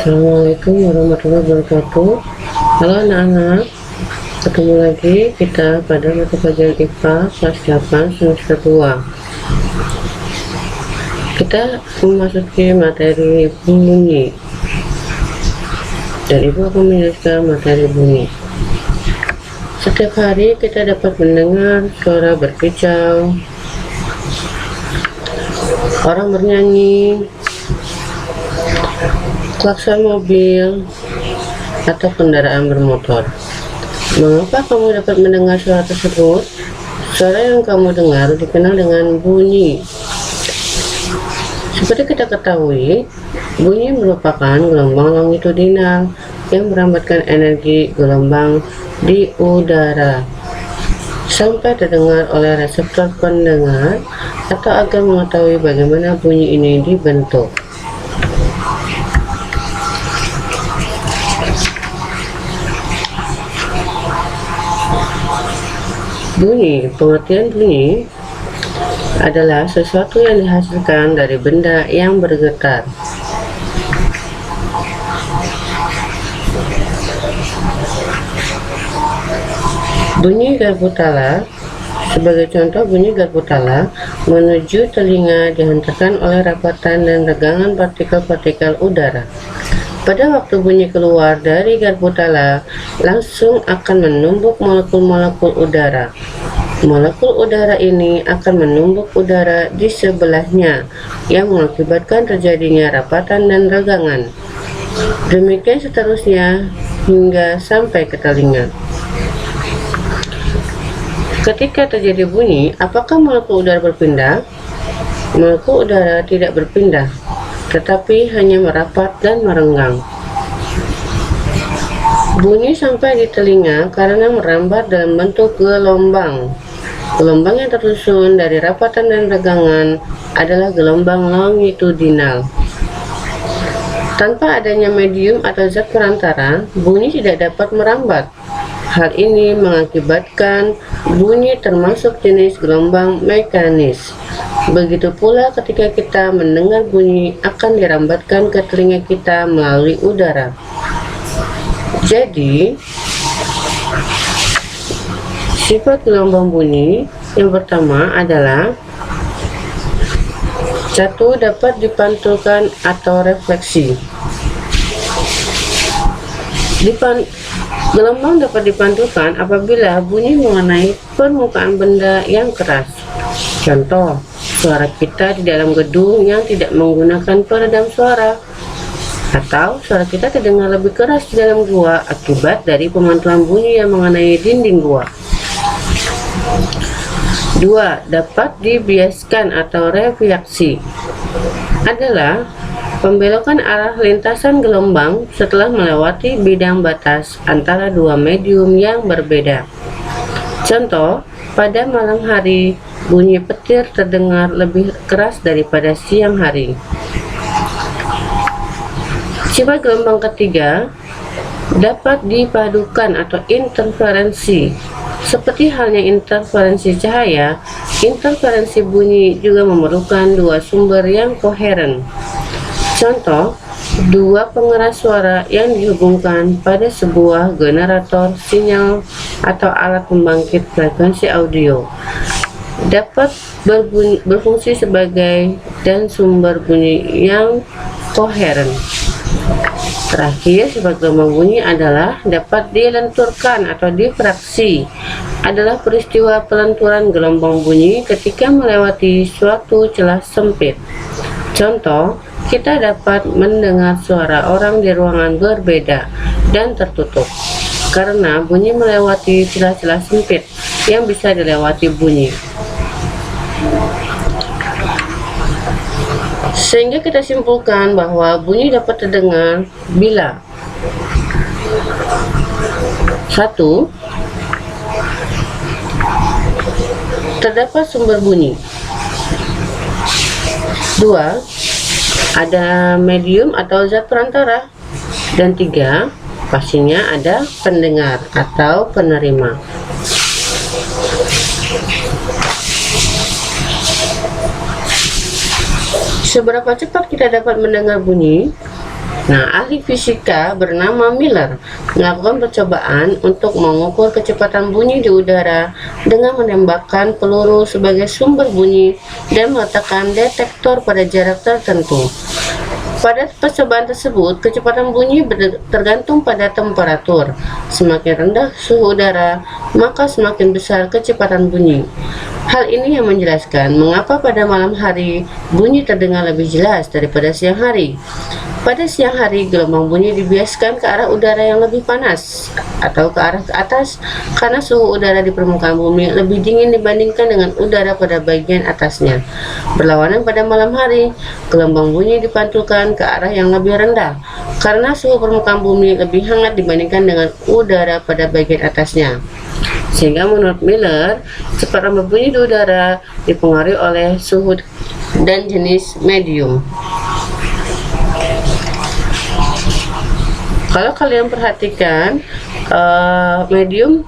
Assalamualaikum warahmatullahi wabarakatuh. Halo anak-anak, ketemu lagi kita pada mata pelajaran IPA kelas 8 semester 2. Kita memasuki materi bunyi, dan ibu akan menjelaskan materi bunyi. Setiap hari kita dapat mendengar suara berkicau, orang bernyanyi, klakson mobil, atau kendaraan bermotor. Mengapa kamu dapat mendengar suara tersebut? Suara yang kamu dengar dikenal dengan bunyi. Seperti kita ketahui, bunyi merupakan gelombang longitudinal yang merambatkan energi gelombang di udara sampai terdengar oleh reseptor pendengar atau agar mengetahui bagaimana bunyi ini dibentuk. Bunyi, pengertian bunyi adalah sesuatu yang dihasilkan dari benda yang bergetar. Bunyi garpu tala, sebagai contoh, bunyi garpu tala menuju telinga dihantarkan oleh rapatan dan regangan partikel-partikel udara. Pada waktu bunyi keluar dari garpu tala, langsung akan menumbuk molekul-molekul udara. Molekul udara ini akan menumbuk udara di sebelahnya, yang mengakibatkan terjadinya rapatan dan regangan. Demikian seterusnya hingga sampai ke telinga. Ketika terjadi bunyi, apakah molekul udara berpindah? Molekul udara tidak berpindah, tetapi hanya merapat dan merenggang. Bunyi sampai di telinga karena merambat dalam bentuk gelombang. Gelombang yang tersusun dari rapatan dan regangan adalah gelombang longitudinal. Tanpa adanya medium atau zat perantara, bunyi tidak dapat merambat. Hal ini mengakibatkan bunyi termasuk jenis gelombang mekanis. Begitu pula ketika kita mendengar bunyi akan dirambatkan ke telinga kita melalui udara. Jadi, sifat gelombang bunyi yang pertama adalah 1. Dapat dipantulkan atau refleksi. Gelombang dapat dipantulkan apabila bunyi mengenai permukaan benda yang keras. Contoh, suara kita di dalam gedung yang tidak menggunakan peredam suara, atau suara kita terdengar lebih keras di dalam gua akibat dari pemantulan bunyi yang mengenai dinding gua. 2. Dapat dibiaskan atau refraksi adalah pembelokan arah lintasan gelombang setelah melewati bidang batas antara dua medium yang berbeda. Contoh, pada malam hari, bunyi petir terdengar lebih keras daripada siang hari. Sifat gelombang ketiga dapat dipadukan atau interferensi. Seperti halnya interferensi cahaya, interferensi bunyi juga memerlukan dua sumber yang koheren. Contoh, dua pengeras suara yang dihubungkan pada sebuah generator sinyal atau alat pembangkit frekuensi audio dapat berfungsi sebagai dan sumber bunyi yang koheren. Terakhir, sifat gelombang bunyi adalah dapat dilenturkan atau difraksi. Adalah peristiwa pelenturan gelombang bunyi ketika melewati suatu celah sempit. Contoh, kita dapat mendengar suara orang di ruangan berbeda dan tertutup karena bunyi melewati celah-celah sempit yang bisa dilewati bunyi. Sehingga kita simpulkan bahwa bunyi dapat terdengar bila 1. Terdapat sumber bunyi. 2. Ada medium atau zat perantara. Dan 3. Pastinya ada pendengar atau penerima. Seberapa cepat kita dapat mendengar bunyi? Nah, ahli fisika bernama Miller melakukan percobaan untuk mengukur kecepatan bunyi di udara dengan menembakkan peluru sebagai sumber bunyi dan meletakkan detektor pada jarak tertentu. Pada percobaan tersebut, kecepatan bunyi tergantung pada temperatur. Semakin rendah suhu udara, maka semakin besar kecepatan bunyi. Hal ini yang menjelaskan mengapa pada malam hari bunyi terdengar lebih jelas daripada siang hari. Pada siang hari, gelombang bunyi dibiaskan ke arah udara yang lebih panas atau ke arah ke atas karena suhu udara di permukaan bumi lebih dingin dibandingkan dengan udara pada bagian atasnya. Berlawanan pada malam hari, gelombang bunyi dipantulkan ke arah yang lebih rendah karena suhu permukaan bumi lebih hangat dibandingkan dengan udara pada bagian atasnya. Sehingga menurut Miller, cepat rambai bunyi di udara dipengaruhi oleh suhu dan jenis medium. Kalau kalian perhatikan, medium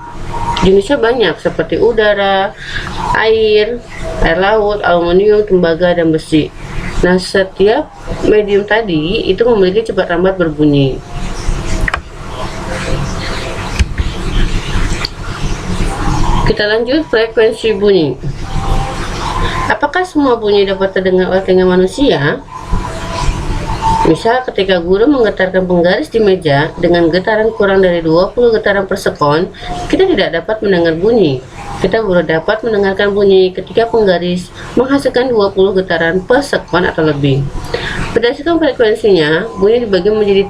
jenisnya banyak seperti udara, air laut, aluminium, tembaga, dan besi. Nah, setiap medium tadi itu memiliki cepat rambat berbunyi. Kita lanjut frekuensi bunyi. Apakah semua bunyi dapat terdengar oleh telinga manusia? Misal ketika guru menggetarkan penggaris di meja dengan getaran kurang dari 20 getaran per sekon, kita tidak dapat mendengar bunyi. Kita baru dapat mendengarkan bunyi ketika penggaris menghasilkan 20 getaran per sekon atau lebih. Berdasarkan frekuensinya, bunyi dibagi menjadi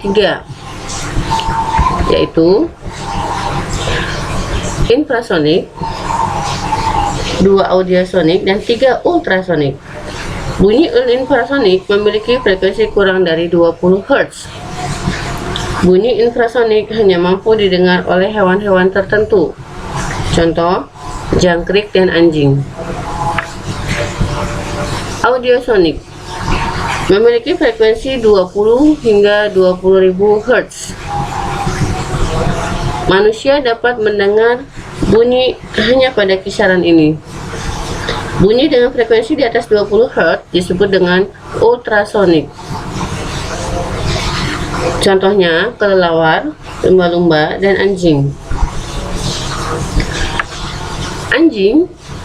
3, yaitu infrasonik, 2 audiosonik, dan 3 ultrasonik. Bunyi infrasonik memiliki frekuensi kurang dari 20 Hz. Bunyi infrasonik hanya mampu didengar oleh hewan-hewan tertentu. Contoh, jangkrik dan anjing. Audiosonik memiliki frekuensi 20 hingga 20.000 Hz. Manusia dapat mendengar bunyi hanya pada kisaran ini. Bunyi dengan frekuensi di atas 20 Hz disebut dengan ultrasonik. Contohnya kelelawar, lumba-lumba, dan anjing.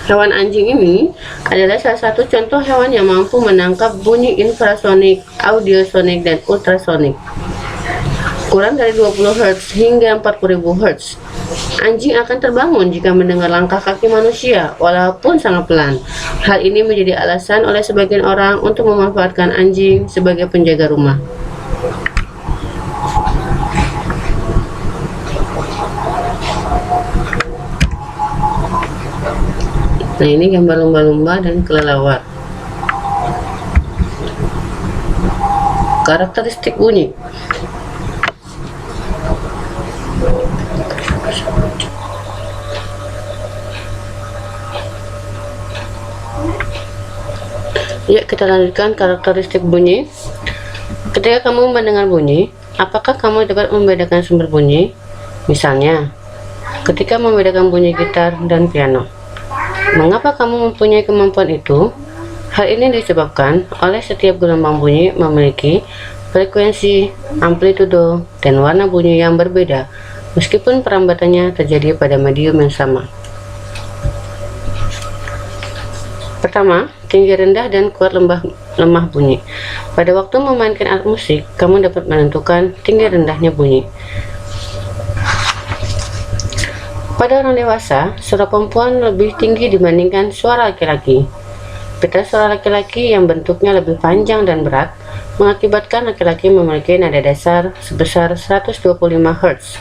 Hewan anjing ini adalah salah satu contoh hewan yang mampu menangkap bunyi infrasonik, audiosonik, dan ultrasonik. Kurang dari 20 Hz hingga 40.000 Hz. Anjing akan terbangun jika mendengar langkah kaki manusia, walaupun sangat pelan. Hal ini menjadi alasan oleh sebagian orang untuk memanfaatkan anjing sebagai penjaga rumah. Nah, ini gambar lumba-lumba dan kelelawar. Karakteristik bunyi. Ya, kita lanjutkan karakteristik bunyi. Ketika kamu mendengar bunyi, apakah kamu dapat membedakan sumber bunyi? Misalnya, ketika membedakan bunyi gitar dan piano. Mengapa kamu mempunyai kemampuan itu? Hal ini disebabkan oleh setiap gelombang bunyi memiliki frekuensi, amplitudo, dan warna bunyi yang berbeda, meskipun perambatannya terjadi pada medium yang sama. Pertama, tinggi rendah dan kuat lemah bunyi. Pada waktu memainkan alat musik, kamu dapat menentukan tinggi rendahnya bunyi. Pada orang dewasa, suara perempuan lebih tinggi dibandingkan suara laki-laki. Pita suara laki-laki yang bentuknya lebih panjang dan berat mengakibatkan laki-laki memiliki nada dasar sebesar 125 Hz,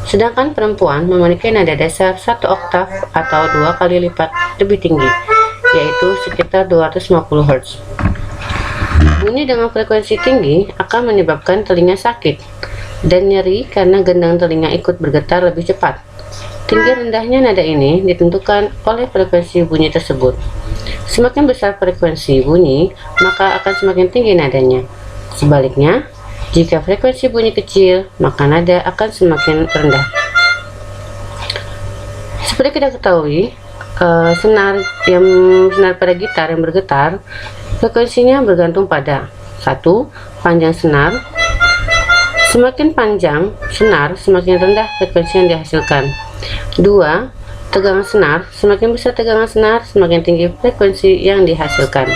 sedangkan perempuan memiliki nada dasar 1 oktav atau 2 kali lipat lebih tinggi, yaitu sekitar 250 Hz. Bunyi dengan frekuensi tinggi akan menyebabkan telinga sakit dan nyeri karena gendang telinga ikut bergetar lebih cepat. Tinggi rendahnya nada ini ditentukan oleh frekuensi bunyi tersebut. Semakin besar frekuensi bunyi, maka akan semakin tinggi nadanya. Sebaliknya, jika frekuensi bunyi kecil, maka nada akan semakin rendah. Seperti kita ketahui, senar pada gitar yang bergetar, frekuensinya bergantung pada 1. Panjang senar, Semakin panjang senar, semakin rendah frekuensi yang dihasilkan. 2. Tegangan senar, semakin besar tegangan senar, semakin tinggi frekuensi yang dihasilkan.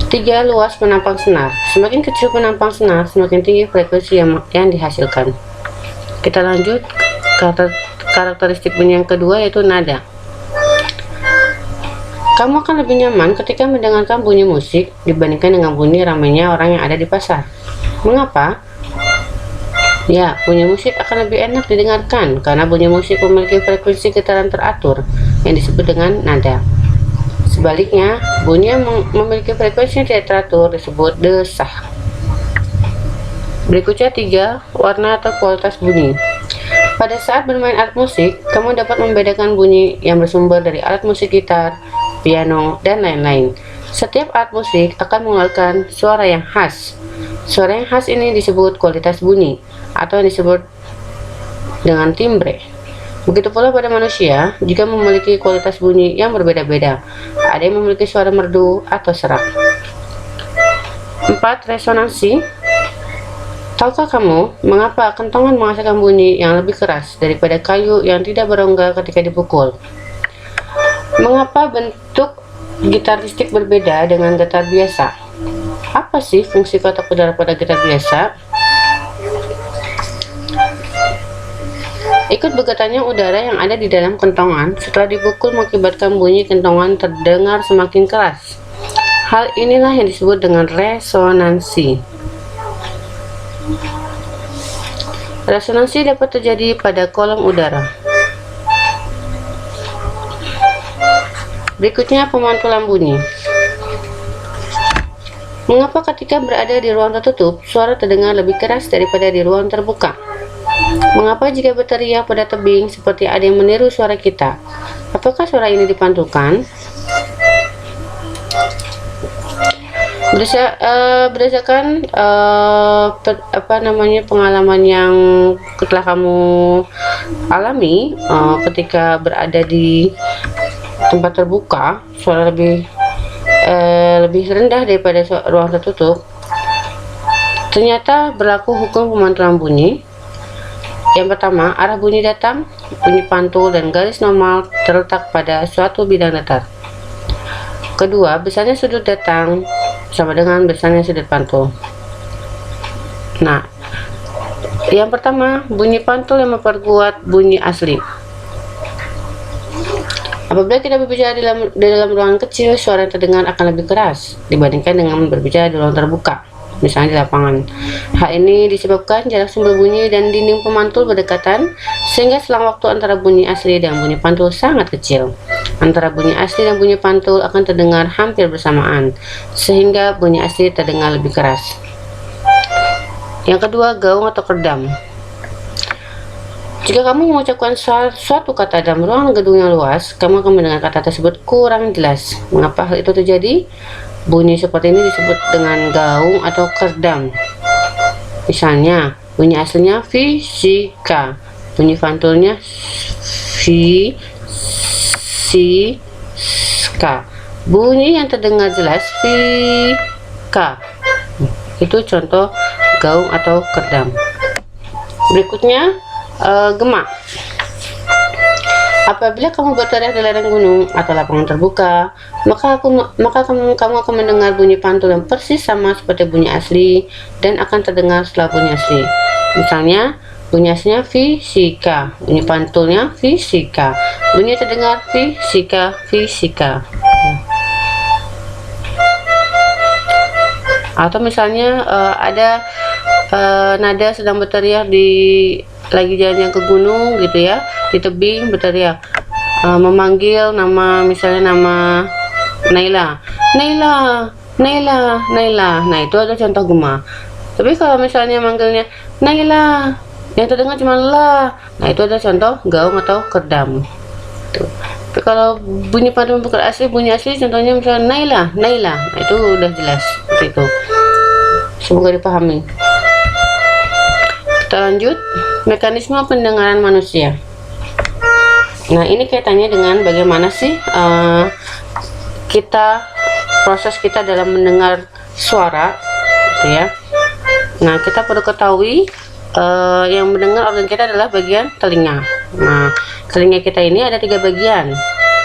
3. Luas penampang senar, semakin kecil penampang senar, semakin tinggi frekuensi yang dihasilkan. Kita lanjut karakteristik bunyi yang kedua, yaitu nada. Kamu akan lebih nyaman ketika mendengarkan bunyi musik dibandingkan dengan bunyi ramainya orang yang ada di pasar. Mengapa? Ya, bunyi musik akan lebih enak didengarkan karena bunyi musik memiliki frekuensi getaran teratur yang disebut dengan nada. Sebaliknya, bunyi yang memiliki frekuensi yang tidak teratur disebut desah. Berikutnya 3. Warna atau kualitas bunyi. Pada saat bermain alat musik, kamu dapat membedakan bunyi yang bersumber dari alat musik gitar, piano, dan lain-lain. Setiap alat musik akan mengeluarkan suara yang khas. Suara yang khas ini disebut kualitas bunyi atau yang disebut dengan timbre. Begitu pula pada manusia juga memiliki kualitas bunyi yang berbeda-beda. Ada yang memiliki suara merdu atau serak. 4. Resonansi. Tahukah kamu mengapa kentongan menghasilkan bunyi yang lebih keras daripada kayu yang tidak berongga ketika dipukul? Mengapa bentuk gitar listrik berbeda dengan gitar biasa? Apa sih fungsi kotak udara pada gitar biasa? Ikut bergetarnya udara yang ada di dalam kentongan setelah dipukul mengakibatkan bunyi kentongan terdengar semakin keras. Hal inilah yang disebut dengan resonansi. Resonansi dapat terjadi pada kolom udara. Berikutnya pemantulan bunyi. Mengapa ketika berada di ruang tertutup, suara terdengar lebih keras daripada di ruang terbuka? Mengapa jika berteriak pada tebing seperti ada yang meniru suara kita? Apakah suara ini dipantulkan? Berdasarkan pengalaman yang telah kamu alami ketika berada di tempat terbuka, suara lebih rendah daripada ruang tertutup. Ternyata berlaku hukum pemantulan bunyi. Yang pertama, arah bunyi datang, bunyi pantul dan garis normal terletak pada suatu bidang datar. Kedua, besarnya sudut datang sama dengan besarnya sudut pantul. Nah, yang pertama, bunyi pantul yang memperkuat bunyi asli. Apabila kita berbicara di dalam ruangan kecil, suara yang terdengar akan lebih keras dibandingkan dengan berbicara di ruang terbuka, misalnya di lapangan. Hal ini disebabkan jarak sumber bunyi dan dinding pemantul berdekatan, sehingga selang waktu antara bunyi asli dan bunyi pantul sangat kecil. Antara bunyi asli dan bunyi pantul akan terdengar hampir bersamaan, sehingga bunyi asli terdengar lebih keras. Yang kedua, gaung atau kerdam. Jika kamu mengucapkan suatu kata dalam ruangan gedung yang luas, kamu akan mendengar kata tersebut kurang jelas. Mengapa hal itu terjadi? Bunyi seperti ini disebut dengan gaung atau kerdam. Misalnya, bunyi aslinya fisika, bunyi pantulnya fisika. Bunyi yang terdengar jelas fika. Itu contoh gaung atau kerdam. Berikutnya, gema. Apabila kamu berteriak di lereng gunung atau lapangan terbuka, maka kamu akan mendengar bunyi pantul yang persis sama seperti bunyi asli dan akan terdengar setelah bunyi asli. Misalnya, bunyi aslinya fisika, bunyi pantulnya fisika, bunyi terdengar fisika. Atau misalnya ada nada sedang berteriak lagi jalan ke gunung gitu ya, di tebing berteriak memanggil nama, misalnya nama Naila. Nah, itu ada contoh gema. Tapi kalau misalnya manggilnya Naila, yang terdengar cuma la, nah itu ada contoh gaung atau kerdam. Tuh. Tapi kalau bunyi pantul bunyi asli contohnya misalnya Naila, nah itu udah jelas seperti itu. Semoga dipahami. Kita lanjut, mekanisme pendengaran manusia. Nah, ini kaitannya dengan bagaimana sih proses kita dalam mendengar suara, gitu ya. Nah, kita perlu ketahui yang mendengar organ kita adalah bagian telinga. Nah, telinga kita ini ada 3 bagian,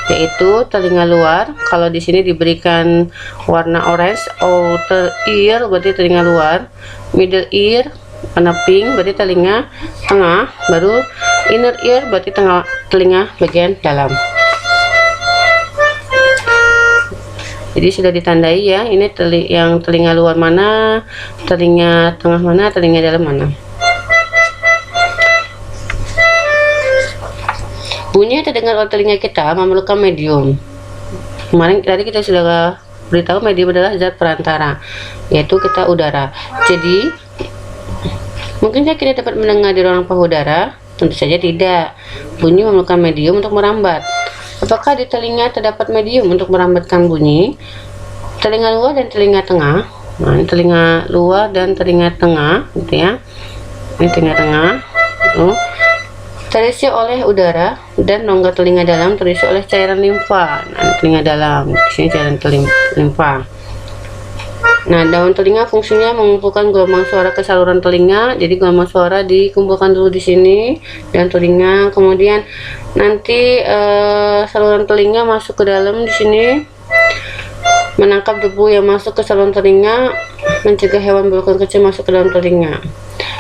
yaitu telinga luar. Kalau di sini diberikan warna orange, outer ear berarti telinga luar, middle ear warna pink berarti telinga tengah, baru inner ear berarti telinga bagian dalam. Jadi sudah ditandai ya, ini yang telinga luar mana, telinga tengah mana, telinga dalam mana. Bunyi yang terdengar oleh telinga kita memerlukan medium. Kemarin tadi kita sudah beritahu medium adalah zat perantara, yaitu kita udara. Jadi mungkinkah kita dapat mendengar di ruang pahudara? Tentu saja tidak. Bunyi memerlukan medium untuk merambat. Apakah di telinga terdapat medium untuk merambatkan bunyi? Telinga luar dan telinga tengah. Nah, ini telinga luar dan telinga tengah, gitu ya. Ini telinga tengah. Terisi oleh udara, dan rongga telinga dalam terisi oleh cairan limfa. Nah, telinga dalam, di sini cairan limfa. Nah, daun telinga fungsinya mengumpulkan gelombang suara ke saluran telinga. Jadi gelombang suara dikumpulkan dulu di sini dan telinga, kemudian nanti saluran telinga masuk ke dalam di sini, menangkap debu yang masuk ke saluran telinga, mencegah hewan berukuran kecil masuk ke dalam telinga.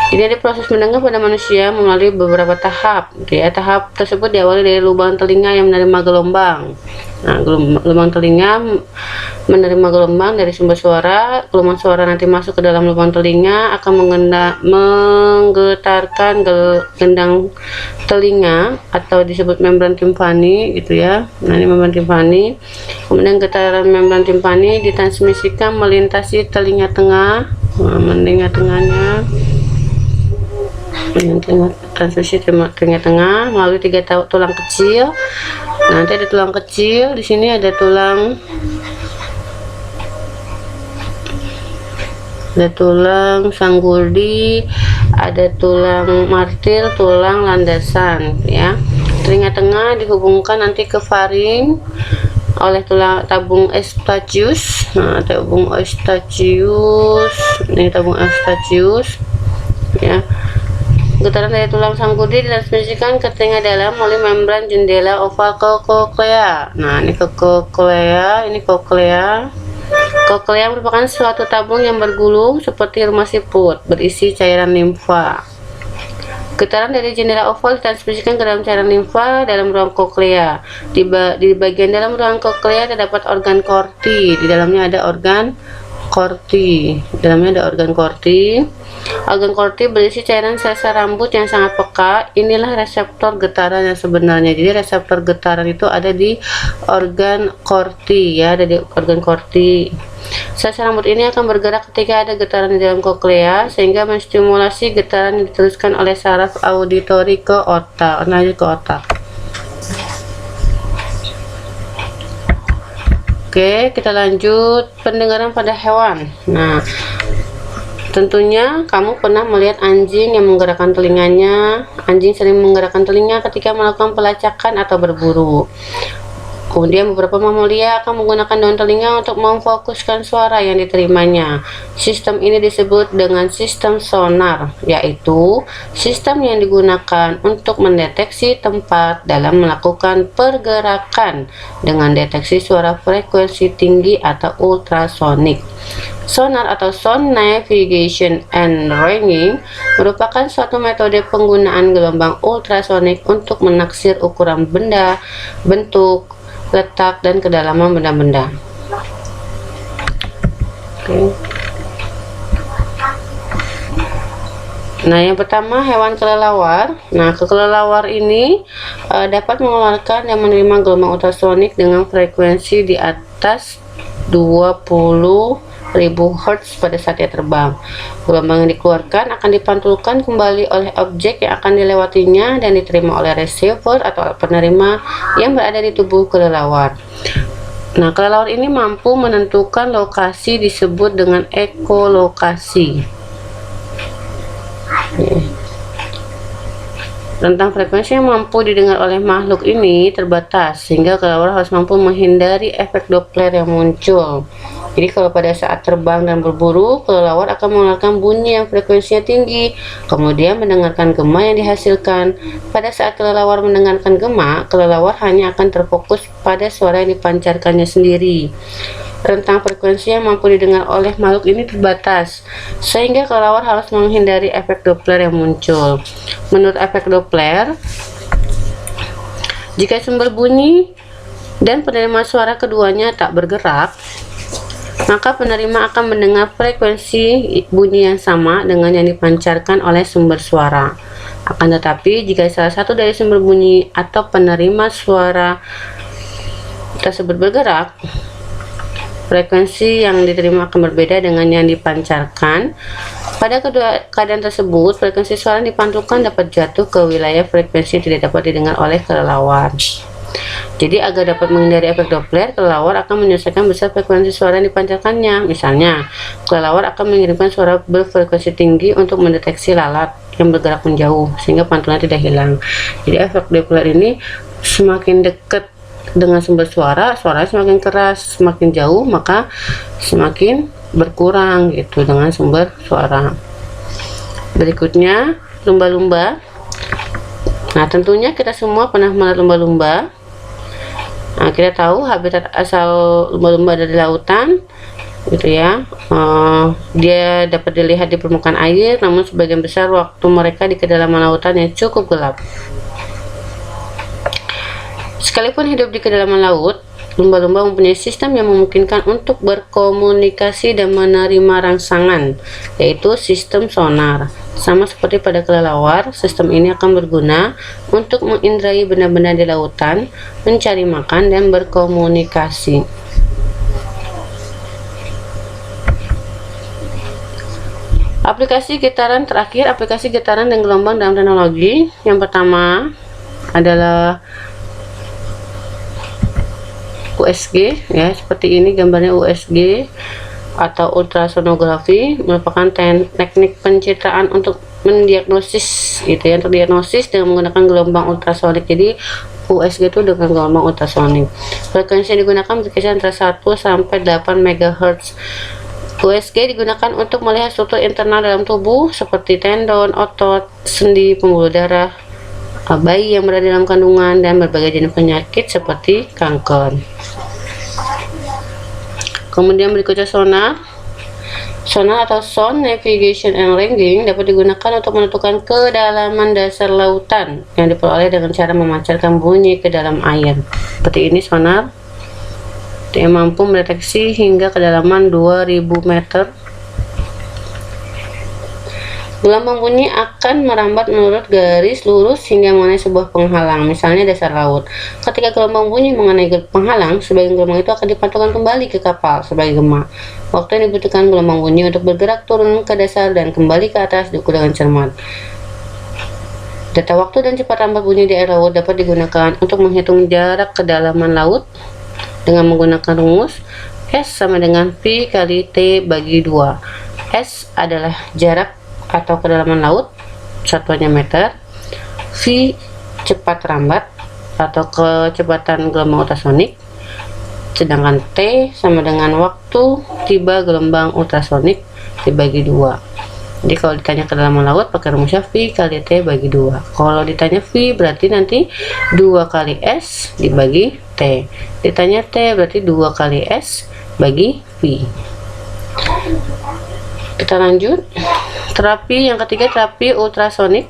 Jadi ada proses mendengar pada manusia melalui beberapa tahap, gitu ya. Tahap tersebut diawali dari lubang telinga yang menerima gelombang. Nah, lubang telinga menerima gelombang dari sumber suara. Gelombang suara nanti masuk ke dalam lubang telinga, akan menggetarkan gendang telinga atau disebut membran timpani, gitu ya. Nah, ini membran timpani. Kemudian getaran membran timpani ditransmisikan melintasi telinga tengah, telinga tengahnya. Transmisi telinga tengah melalui 3 tulang kecil. Nanti ada tulang kecil, di sini ada tulang sanggurdi, ada tulang martil, tulang landasan, ya. Telinga tengah dihubungkan nanti ke faring oleh tulang tabung eustachius. Nah, tabung eustachius, ini tabung eustachius, ya. Getaran dari tulang sanggurdi ditransmisikan ke telinga dalam melalui membran jendela oval ke koklea. Nah, ini ke koklea, ini koklea. Koklea merupakan suatu tabung yang bergulung seperti rumah siput, berisi cairan limfa. Getaran dari jendela oval ditransmisikan ke dalam cairan limfa dalam ruang koklea. Di bagian dalam ruang koklea terdapat organ korti. Di dalamnya ada organ korti. Organ korti berisi cairan sel-sel rambut yang sangat peka. Inilah reseptor getaran yang sebenarnya. Jadi reseptor getaran itu ada di organ korti, ya, ada di organ korti. Sel-sel rambut ini akan bergerak ketika ada getaran di dalam koklea, sehingga menstimulasi getaran yang diteruskan oleh saraf auditori ke otak. Oke, kita lanjut pendengaran pada hewan. Nah, tentunya kamu pernah melihat anjing yang menggerakkan telinganya. Anjing sering menggerakkan telinga ketika melakukan pelacakan atau berburu. Kemudian beberapa mamalia akan menggunakan daun telinga untuk memfokuskan suara yang diterimanya. Sistem ini disebut dengan sistem sonar, yaitu sistem yang digunakan untuk mendeteksi tempat dalam melakukan pergerakan dengan deteksi suara frekuensi tinggi atau ultrasonik. Sonar atau sound navigation and ringing merupakan suatu metode penggunaan gelombang ultrasonik untuk menaksir ukuran benda, bentuk, letak, dan kedalaman benda-benda. Oke. Nah, yang pertama hewan kelelawar. Nah, kelelawar ini dapat mengeluarkan dan menerima gelombang ultrasonik dengan frekuensi di atas 20.000 Hz pada saat dia terbang. Gelombang yang dikeluarkan akan dipantulkan kembali oleh objek yang akan dilewatinya dan diterima oleh receiver atau penerima yang berada di tubuh kelelawar. Nah, kelelawar ini mampu menentukan lokasi disebut dengan ekolokasi. Rentang frekuensi yang mampu didengar oleh makhluk ini terbatas, sehingga kelelawar harus mampu menghindari efek Doppler yang muncul. Jadi kalau pada saat terbang dan berburu, kelelawar akan mengeluarkan bunyi yang frekuensinya tinggi, kemudian mendengarkan gema yang dihasilkan. Pada saat kelelawar mendengarkan gema, kelelawar hanya akan terfokus pada suara yang dipancarkannya sendiri. Rentang frekuensi yang mampu didengar oleh makhluk ini terbatas, sehingga kelelawar harus menghindari efek Doppler yang muncul. Menurut efek Doppler, jika sumber bunyi dan penerima suara keduanya tak bergerak, maka penerima akan mendengar frekuensi bunyi yang sama dengan yang dipancarkan oleh sumber suara. Akan tetapi, jika salah satu dari sumber bunyi atau penerima suara tersebut bergerak, frekuensi yang diterima akan berbeda dengan yang dipancarkan. Pada kedua keadaan tersebut, frekuensi suara yang dipantulkan dapat jatuh ke wilayah frekuensi yang tidak dapat didengar oleh kelelawar. Jadi agar dapat menghindari efek Doppler, kelelawar akan menyesuaikan besar frekuensi suara yang dipancarkannya. Misalnya, kelelawar akan mengirimkan suara berfrekuensi tinggi untuk mendeteksi lalat yang bergerak menjauh, sehingga pantulan tidak hilang. Jadi efek Doppler ini semakin dekat dengan sumber suara, suaranya semakin keras, semakin jauh maka semakin berkurang gitu dengan sumber suara. Berikutnya, lumba-lumba. Nah, tentunya kita semua pernah melihat lumba-lumba. Nah, kita tahu habitat asal lumba-lumba dari lautan gitu ya. Dia dapat dilihat di permukaan air, namun sebagian besar waktu mereka di kedalaman lautan yang cukup gelap. Sekalipun hidup di kedalaman laut, lumba-lumba mempunyai sistem yang memungkinkan untuk berkomunikasi dan menerima rangsangan, yaitu sistem sonar. Sama seperti pada kelelawar, sistem ini akan berguna untuk mengindrai benda-benda di lautan, mencari makan, dan berkomunikasi. Aplikasi getaran terakhir, aplikasi getaran dan gelombang dalam teknologi. Yang pertama adalah USG, ya, seperti ini gambarnya. USG atau ultrasonografi merupakan teknik pencitraan untuk mendiagnosis gitu ya, untuk diagnosis dengan menggunakan gelombang ultrasonik. Jadi USG itu dengan gelombang ultrasonik. Frekuensi yang digunakan berkisar antara 1 sampai 8 MHz. USG digunakan untuk melihat struktur internal dalam tubuh seperti tendon, otot, sendi, pembuluh darah, bayi yang berada dalam kandungan, dan berbagai jenis penyakit seperti kanker. Kemudian berikutnya sonar. Sonar atau sound navigation and ranging dapat digunakan untuk menentukan kedalaman dasar lautan yang diperoleh dengan cara memancarkan bunyi ke dalam air. Seperti ini sonar. Dia mampu mendeteksi hingga kedalaman 2000 meter. Gelombang bunyi akan merambat menurut garis lurus hingga mengenai sebuah penghalang, misalnya dasar laut. Ketika gelombang bunyi mengenai penghalang, sebagian gelombang itu akan dipantulkan kembali ke kapal sebagai gema. Waktu yang dibutuhkan gelombang bunyi untuk bergerak turun ke dasar dan kembali ke atas diukur dengan cermat. Data waktu dan cepat rambat bunyi di air laut dapat digunakan untuk menghitung jarak kedalaman laut dengan menggunakan rumus S sama dengan V kali T bagi 2. S adalah jarak atau kedalaman laut, satuannya meter. V cepat rambat atau kecepatan gelombang ultrasonik, sedangkan T sama dengan waktu tiba gelombang ultrasonik dibagi 2. Jadi kalau ditanya kedalaman laut pakai rumusnya V kali T bagi 2. Kalau ditanya V berarti nanti 2 kali S dibagi T. Ditanya T berarti 2 kali S bagi V. Kita lanjut. Terapi yang ketiga, terapi ultrasonik.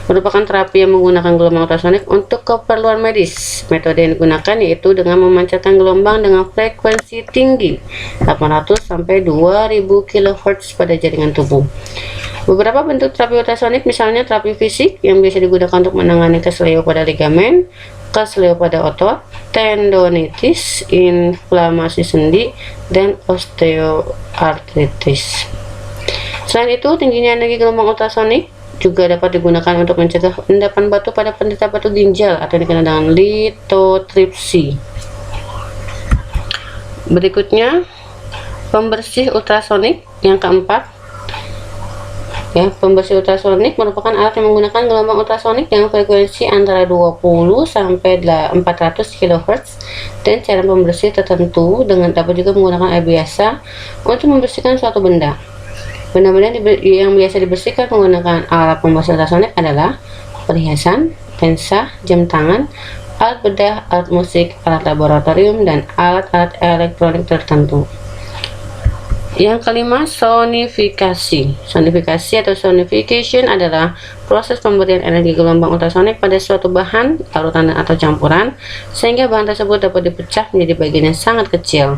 Merupakan terapi yang menggunakan gelombang ultrasonik untuk keperluan medis. Metode yang digunakan yaitu dengan memancarkan gelombang dengan frekuensi tinggi 800 sampai 2000 kHz pada jaringan tubuh. Beberapa bentuk terapi ultrasonik, misalnya terapi fisik yang biasa digunakan untuk menangani kesleo pada ligamen, kesleo pada otot, tendonitis, inflamasi sendi, dan osteoartritis. Selain itu, tingginya energi gelombang ultrasonik juga dapat digunakan untuk mencegah endapan batu pada penderita batu ginjal atau dikenal dengan litotripsi. Berikutnya, pembersih ultrasonik yang keempat. Ya, pembersih ultrasonik merupakan alat yang menggunakan gelombang ultrasonik dengan frekuensi antara 20 sampai 400 kHz dan cara pembersih tertentu dengan dapat juga menggunakan air biasa untuk membersihkan suatu benda. Benda-benda yang biasa dibersihkan menggunakan alat pembersih ultrasonik adalah perhiasan, lensa, jam tangan, alat bedah, alat musik, alat laboratorium, dan alat-alat elektronik tertentu. Yang kelima, sonifikasi. Sonifikasi atau sonification adalah proses pemberian energi gelombang ultrasonik pada suatu bahan, larutan atau campuran, sehingga bahan tersebut dapat dipecah menjadi bagian yang sangat kecil.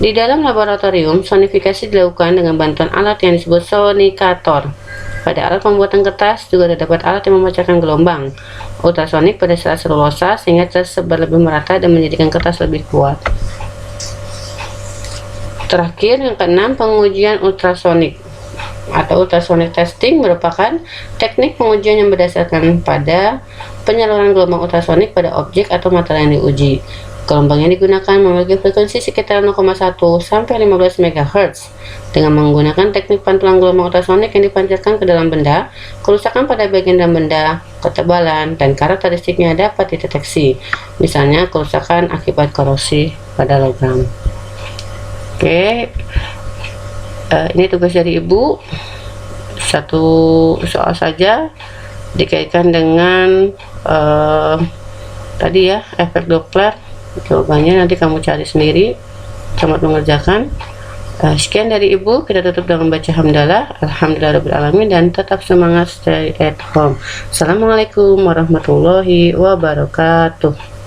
Di dalam laboratorium, sonifikasi dilakukan dengan bantuan alat yang disebut sonikator. Pada alat pembuatan kertas juga terdapat alat yang memancarkan gelombang ultrasonik pada serat selulosa sehingga tersebar lebih merata dan menjadikan kertas lebih kuat. Terakhir, yang keenam, pengujian ultrasonik atau ultrasonic testing merupakan teknik pengujian yang berdasarkan pada penyaluran gelombang ultrasonik pada objek atau material yang diuji. Gelombang yang digunakan memiliki frekuensi sekitar 0,1 sampai 15 MHz. Dengan menggunakan teknik pantulan gelombang ultrasonik yang dipancarkan ke dalam benda, kerusakan pada bagian dalam benda, ketebalan, dan karakteristiknya dapat dideteksi. Misalnya kerusakan akibat korosi pada logam. Oke, ini tugas dari Ibu, satu soal saja dikaitkan dengan tadi ya, efek Doppler. Jawabannya nanti kamu cari sendiri. Selamat mengerjakan. Sekian dari Ibu, kita tutup dengan baca hamdalah, alhamdulillahirobbilalamin, dan tetap semangat, stay at home. Assalamualaikum warahmatullahi wabarakatuh.